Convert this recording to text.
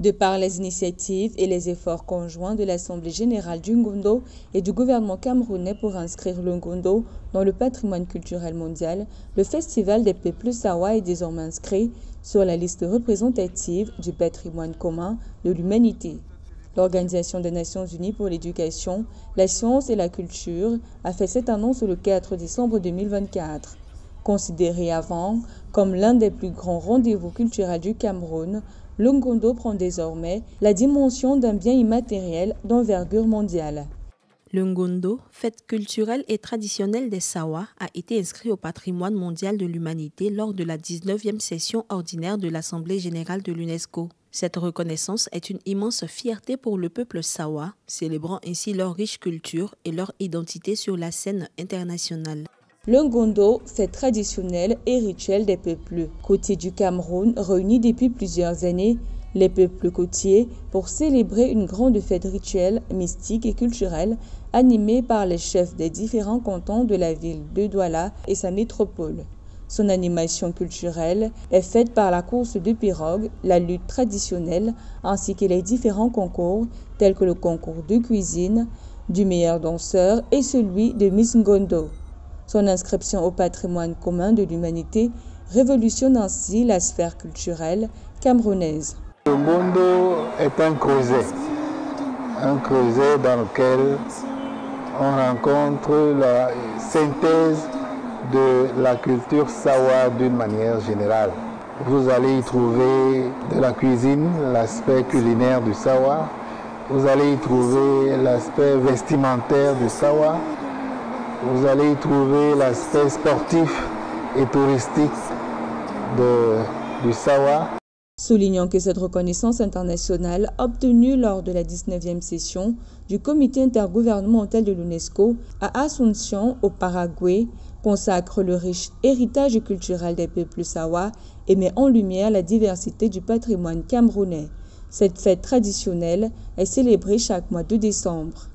De par les initiatives et les efforts conjoints de l'Assemblée générale du Ngondo et du gouvernement camerounais pour inscrire le Ngondo dans le patrimoine culturel mondial, le Festival des peuples Sawa est désormais inscrit sur la liste représentative du patrimoine commun de l'humanité. L'Organisation des Nations Unies pour l'éducation, la science et la culture a fait cette annonce le 4 décembre 2024. Considéré avant comme l'un des plus grands rendez-vous culturels du Cameroun, le Ngondo prend désormais la dimension d'un bien immatériel d'envergure mondiale. Le Ngondo, fête culturelle et traditionnelle des Sawa, a été inscrit au patrimoine mondial de l'humanité lors de la 19e session ordinaire de l'Assemblée générale de l'UNESCO. Cette reconnaissance est une immense fierté pour le peuple Sawa, célébrant ainsi leur riche culture et leur identité sur la scène internationale. Le Ngondo, fête traditionnelle et rituelle des peuples côtiers du Cameroun, réunit depuis plusieurs années les peuples côtiers pour célébrer une grande fête rituelle, mystique et culturelle animée par les chefs des différents cantons de la ville de Douala et sa métropole. Son animation culturelle est faite par la course de pirogue, la lutte traditionnelle ainsi que les différents concours tels que le concours de cuisine, du meilleur danseur et celui de Miss Ngondo. Son inscription au patrimoine commun de l'humanité révolutionne ainsi la sphère culturelle camerounaise. Le Ngondo est un creuset dans lequel on rencontre la synthèse de la culture Sawa d'une manière générale. Vous allez y trouver de la cuisine, l'aspect culinaire du Sawa. Vous allez y trouver l'aspect vestimentaire du Sawa. Vous allez y trouver l'aspect sportif et touristique du Sawa. Soulignant que cette reconnaissance internationale obtenue lors de la 19e session du comité intergouvernemental de l'UNESCO à Asunción, au Paraguay, consacre le riche héritage culturel des peuples Sawa et met en lumière la diversité du patrimoine camerounais. Cette fête traditionnelle est célébrée chaque mois de décembre.